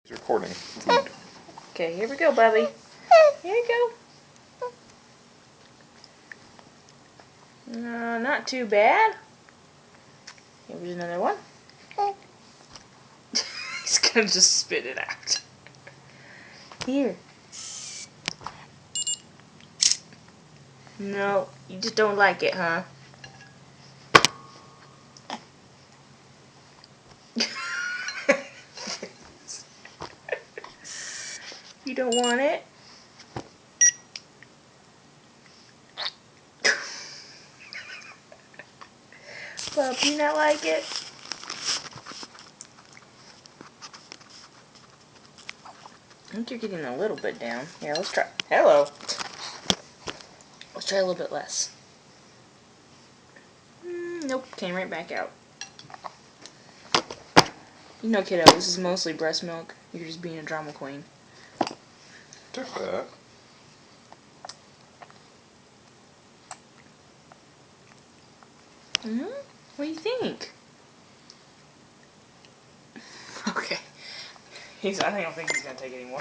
It's recording. Okay, here we go, Bubby. Here you go. No, not too bad. Here's another one. He's gonna just spit it out. Here. No, you just don't like it, huh? You don't want it? Bub, you not like it? I think you're getting a little bit down. Yeah, let's try. Hello. Let's try a little bit less. Nope, came right back out. You know, kiddo, this is mostly breast milk. You're just being a drama queen. Took that. What do you think? Okay. I don't think he's gonna take it anymore.